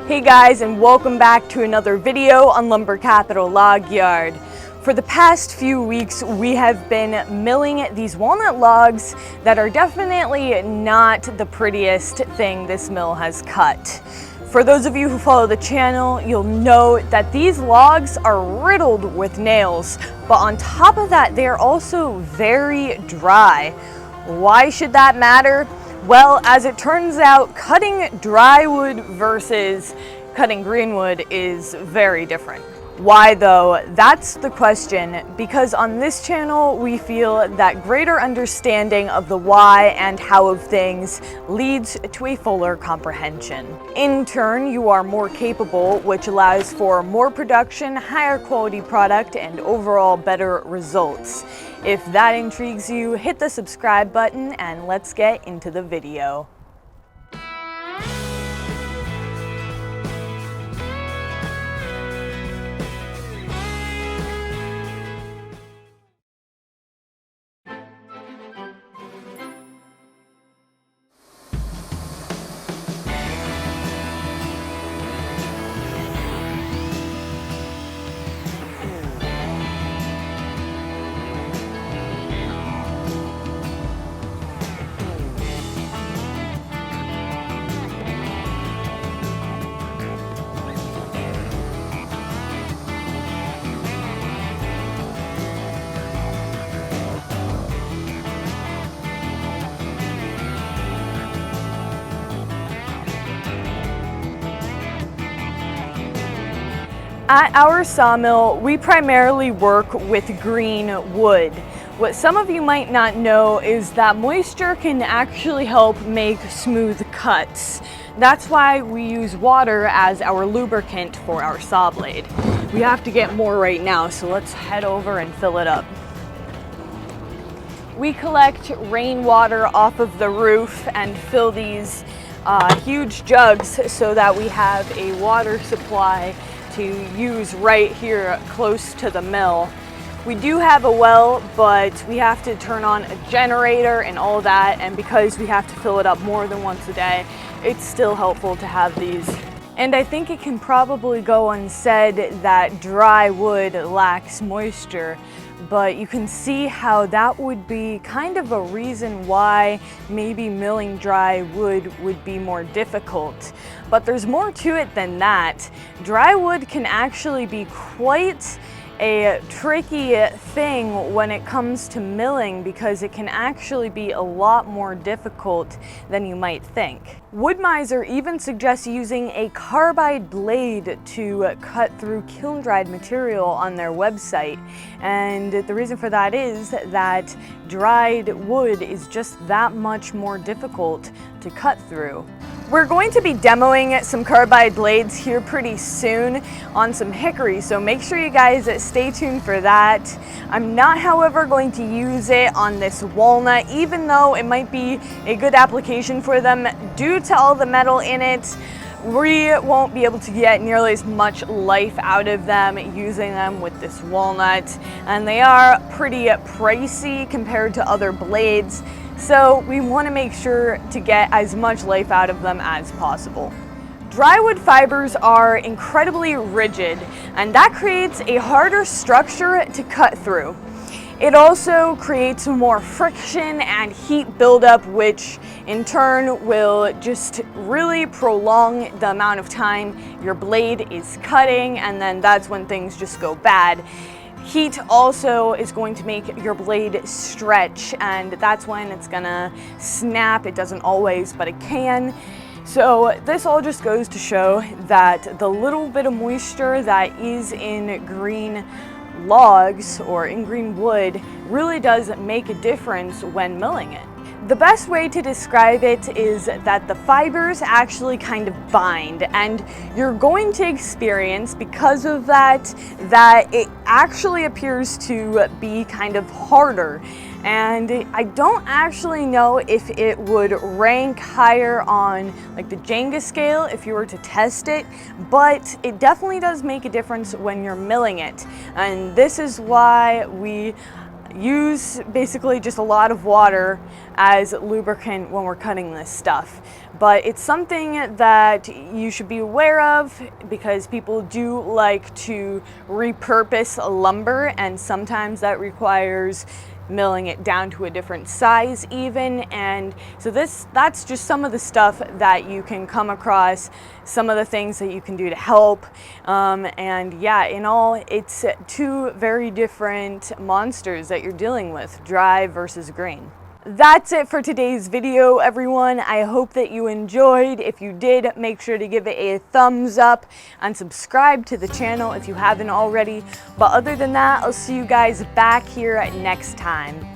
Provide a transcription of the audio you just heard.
Hey guys, and welcome back to another video on Lumber Capital Log Yard. For the past few weeks, we have been milling these walnut logs that are definitely not the prettiest thing this mill has cut. For those of you who follow the channel, you'll know that these logs are riddled with nails, but on top of that, they are also very dry. Why should that matter? Well, as it turns out, cutting dry wood versus cutting green wood is very different. Why though? That's the question, because on this channel we feel that greater understanding of the why and how of things leads to a fuller comprehension. In turn, you are more capable, which allows for more production, higher quality product, and overall better results. If that intrigues you, hit the subscribe button and let's get into the video. At our sawmill, we primarily work with green wood. What some of you might not know is that moisture can actually help make smooth cuts. That's why we use water as our lubricant for our saw blade. We have to get more right now, so let's head over and fill it up. We collect rainwater off of the roof and fill these huge jugs so that we have a water supply to use right here close to the mill. We do have a well, but we have to turn on a generator and all that, and because we have to fill it up more than once a day, it's still helpful to have these. And I think it can probably go unsaid that dry wood lacks moisture, but you can see how that would be kind of a reason why maybe milling dry wood would be more difficult. But there's more to it than that. Dry wood can actually be quite a tricky thing when it comes to milling because it can actually be a lot more difficult than you might think. Wood-Mizer even suggests using a carbide blade to cut through kiln-dried material on their website, and the reason for that is that dried wood is just that much more difficult to cut through. We're going to be demoing some carbide blades here pretty soon on some hickory, so make sure you guys stay tuned for that. I'm not, however, going to use it on this walnut, even though it might be a good application for them due to all the metal in it. We won't be able to get nearly as much life out of them using them with this walnut, and they are pretty pricey compared to other blades. So we want to make sure to get as much life out of them as possible. Drywood fibers are incredibly rigid, and that creates a harder structure to cut through. It also creates more friction and heat buildup, which in turn will just really prolong the amount of time your blade is cutting, and then that's when things just go bad. Heat also is going to make your blade stretch, and that's when it's gonna snap. It doesn't always, but it can. So this all just goes to show that the little bit of moisture that is in green logs or in green wood really does make a difference when milling it. The best way to describe it is that the fibers actually kind of bind, and you're going to experience, because of that, that it actually appears to be kind of harder. And I don't actually know if it would rank higher on like the Jenga scale if you were to test it, but it definitely does make a difference when you're milling it. And this is why we use basically just a lot of water as lubricant when we're cutting this stuff. but it's something that you should be aware of because people do like to repurpose lumber, and sometimes that requires milling it down to a different size even. And so that's just some of the stuff that you can come across, some of the things that you can do to help. And yeah, in all, it's two very different monsters that you're dealing with, dry versus grain. That's it for today's video, everyone. I hope that you enjoyed. If you did, make sure to give it a thumbs up and subscribe to the channel if you haven't already. But other than that, I'll see you guys back here next time.